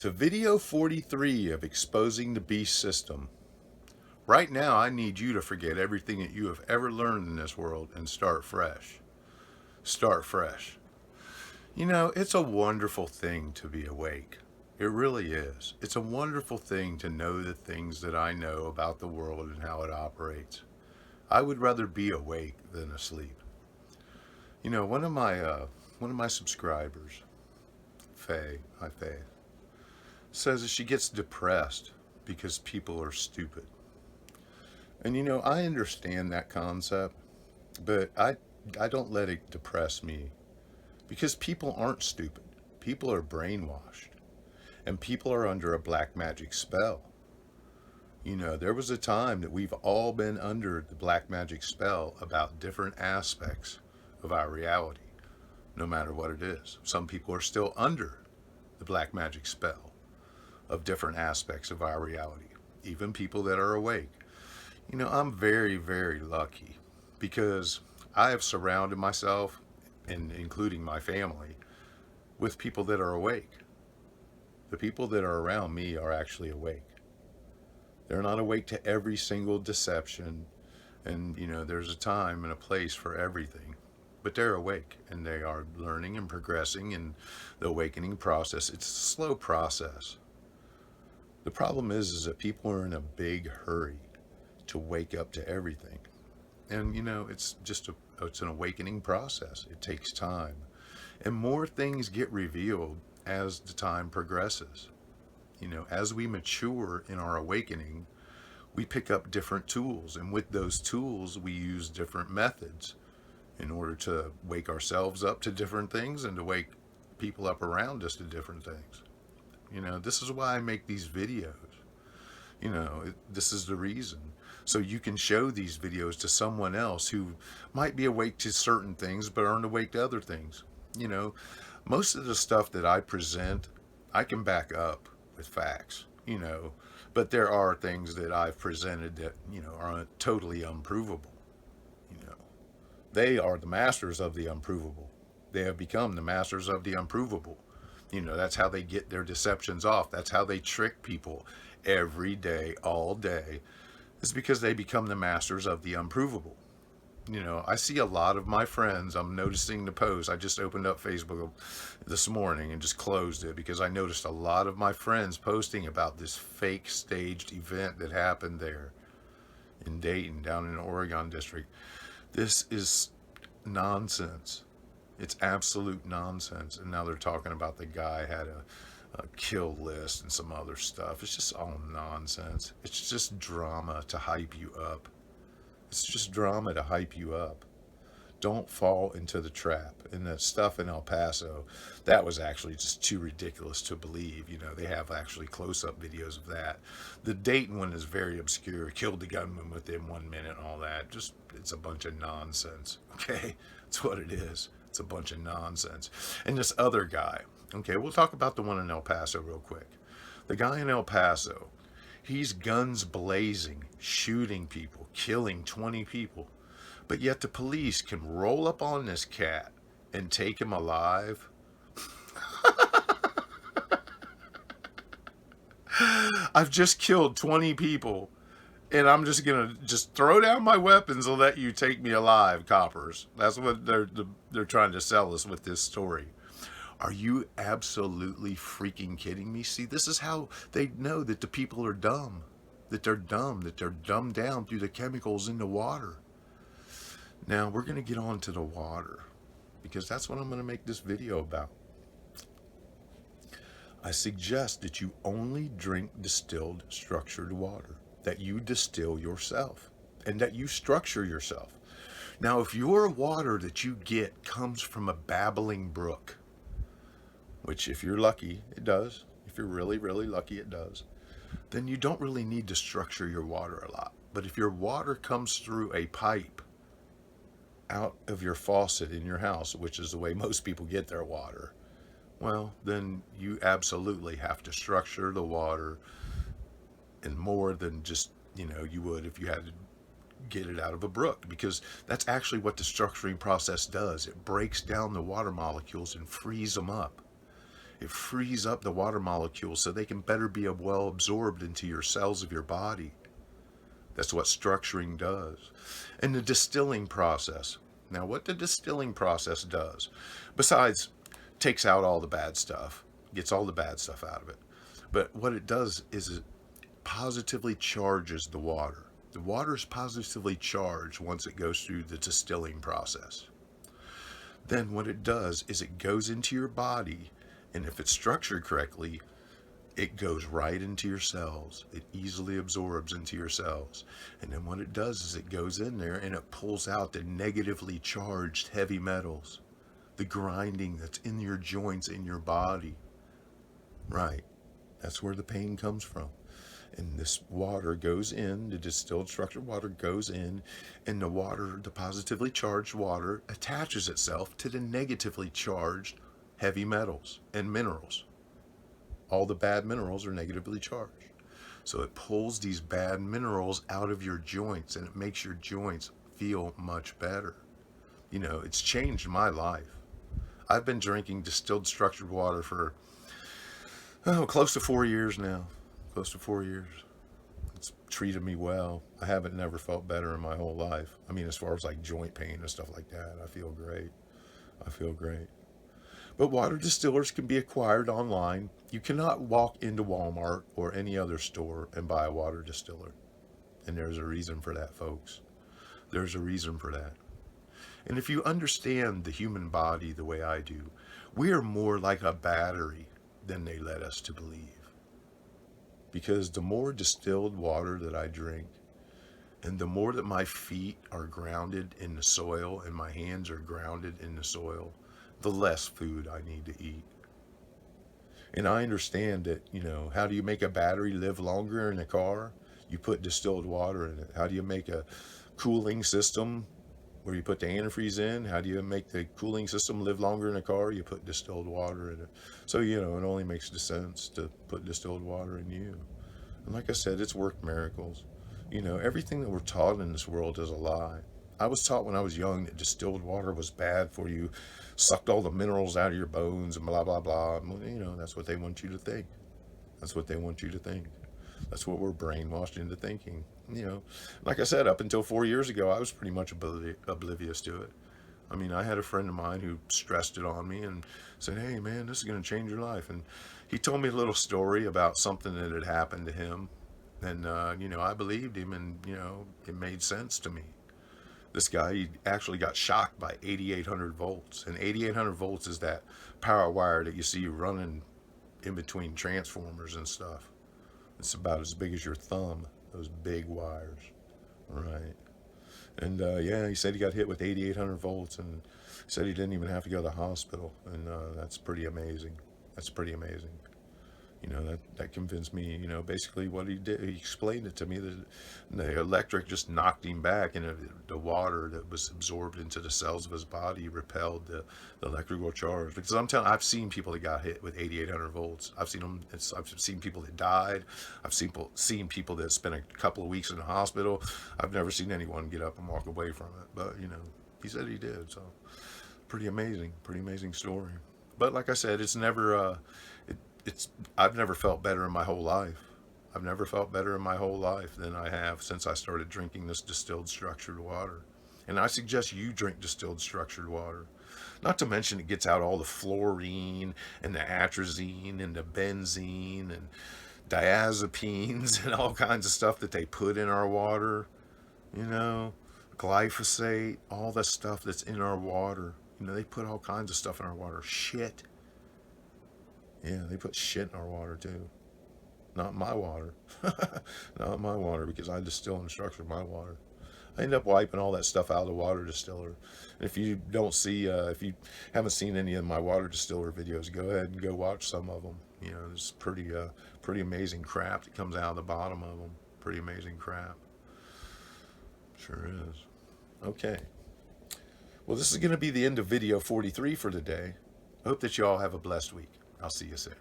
to video 43 of Exposing the Beast System. Right now, I need you to forget everything that you have ever learned in this world and start fresh. Start fresh. You know, it's a wonderful thing to be awake. It really is. It's a wonderful thing to know the things that I know about the world and how it operates. I would rather be awake than asleep. You know, one of my subscribers, Faye, hi Faye, says that she gets depressed because people are stupid. And you know, I understand that concept, but I don't let it depress me because people aren't stupid. People are brainwashed and people are under a black magic spell. You know, there was a time that we've all been under the black magic spell about different aspects of our reality, no matter what it is. Some people are still under the black magic spell of different aspects of our reality, even people that are awake. You know, I'm very, very lucky because I have surrounded myself, and including my family, with people that are awake. The people that are around me are actually awake. They're not awake to every single deception, and you know, there's a time and a place for everything. But they're awake and they are learning and progressing in the awakening process. It's a slow process. The problem is that people are in a big hurry to wake up to everything. And you know, it's an awakening process. It takes time. And more things get revealed as the time progresses. You know, as we mature in our awakening, we pick up different tools. And with those tools, we use different methods in order to wake ourselves up to different things and to wake people up around us to different things. You know, this is why I make these videos. You know, this is the reason. So you can show these videos to someone else who might be awake to certain things but aren't awake to other things. You know, most of the stuff that I present, I can back up with facts, you know, but there are things that I've presented that, you know, are totally unprovable. You know, they are the masters of the unprovable. They have become the masters of the unprovable. You know, that's how they get their deceptions off. That's how they trick people every day, all day. It's because they become the masters of the unprovable. You know, I see a lot of my friends, I'm noticing the posts. I just opened up Facebook this morning and just closed it because I noticed a lot of my friends posting about this fake staged event that happened there in Dayton, down in the Oregon district. This is nonsense. It's absolute nonsense. And now they're talking about the guy had a kill list and some other stuff. It's just all nonsense. It's just drama to hype you up. It's just drama to hype you up. Don't fall into the trap. And the stuff in El Paso, that was actually just too ridiculous to believe. You know, they have actually close-up videos of that. The Dayton one is very obscure. Killed the gunman within 1 minute and all that. Just, it's a bunch of nonsense. Okay? That's what it is. It's a bunch of nonsense. And this other guy. Okay, we'll talk about the one in El Paso real quick. The guy in El Paso, he's guns blazing, shooting people, killing 20 people. But yet the police can roll up on this cat and take him alive. I've just killed 20 people. And I'm just going to just throw down my weapons and let you take me alive, coppers. That's what they're trying to sell us with this story. Are you absolutely freaking kidding me? See, this is how they know that the people are dumb. That they're dumb. That they're dumbed down through the chemicals in the water. Now, we're going to get on to the water. Because that's what I'm going to make this video about. I suggest that you only drink distilled, structured water. That you distill yourself. And that you structure yourself. Now, if your water that you get comes from a babbling brook, which if you're lucky, it does. If you're really, really lucky, it does. Then you don't really need to structure your water a lot. But if your water comes through a pipe out of your faucet in your house, which is the way most people get their water, well, then you absolutely have to structure the water and more than just, you know, you would if you had to get it out of a brook, because that's actually what the structuring process does. It breaks down the water molecules and frees them up. It frees up the water molecules so they can better be well absorbed into your cells of your body. That's what structuring does. And the distilling process. Now, what the distilling process does, besides takes out all the bad stuff, gets all the bad stuff out of it, but what it does is it positively charges the water. The water is positively charged once it goes through the distilling process. Then what it does is it goes into your body, and if it's structured correctly, it goes right into your cells. It easily absorbs into your cells. And then what it does is it goes in there and it pulls out the negatively charged heavy metals, the grinding that's in your joints, in your body. Right. That's where the pain comes from. And this water goes in, the distilled structured water goes in, and the water, the positively charged water, attaches itself to the negatively charged heavy metals and minerals. All the bad minerals are negatively charged. So it pulls these bad minerals out of your joints, and it makes your joints feel much better. You know, it's changed my life. I've been drinking distilled structured water for, close to 4 years now. Close to 4 years. It's treated me well. I haven't never felt better in my whole life. I mean, as far as like joint pain and stuff like that, I feel great. I feel great. But water distillers can be acquired online. You cannot walk into Walmart or any other store and buy a water distiller. And there's a reason for that, folks. There's a reason for that. And if you understand the human body the way I do, we are more like a battery than they led us to believe. Because the more distilled water that I drink, and the more that my feet are grounded in the soil and my hands are grounded in the soil, the less food I need to eat. And I understand that, you know, how do you make a battery live longer in a car? You put distilled water in it. How do you make a cooling system where you put the antifreeze in? How do you make the cooling system live longer in a car? You put distilled water in it. So, you know, it only makes sense to put distilled water in you. And like I said, it's worked miracles. You know, everything that we're taught in this world is a lie. I was taught when I was young that distilled water was bad for you, sucked all the minerals out of your bones and blah, blah, blah. You know, that's what they want you to think. That's what they want you to think. That's what we're brainwashed into thinking. You know, like I said, up until 4 years ago, I was pretty much oblivious to it. I mean, I had a friend of mine who stressed it on me and said, hey, man, this is going to change your life. And he told me a little story about something that had happened to him. And, you know, I believed him, and, you know, it made sense to me. This guy, he actually got shocked by 8,800 volts. And 8,800 volts is that power wire that you see running in between transformers and stuff. It's about as big as your thumb, those big wires. Right. And yeah, he said he got hit with 8,800 volts, and said he didn't even have to go to the hospital. And that's pretty amazing. That's pretty amazing. You know, that convinced me, you know, basically what he did, he explained it to me, that the electric just knocked him back, and the water that was absorbed into the cells of his body repelled the electrical charge. Because I've seen people that got hit with 8,800 volts. I've seen people that died. I've seen people that spent a couple of weeks in the hospital. I've never seen anyone get up and walk away from it. But, you know, he said he did. So pretty amazing story. But like I said, it's never, I've never felt better in my whole life. I've never felt better in my whole life than I have since I started drinking this distilled structured water. And I suggest you drink distilled structured water. Not to mention it gets out all the fluorine and the atrazine and the benzene and diazepines and all kinds of stuff that they put in our water. You know, glyphosate, all the stuff that's in our water. You know, they put all kinds of stuff in our water. Shit. Yeah, they put shit in our water too. Not my water. Not my water, because I distill and structure my water. I end up wiping all that stuff out of the water distiller. And if you haven't seen any of my water distiller videos, go ahead and go watch some of them. You know, there's pretty amazing crap that comes out of the bottom of them. Pretty amazing crap. Sure is. Okay. Well, this is going to be the end of video 43 for today. I hope that you all have a blessed week. I'll see you soon.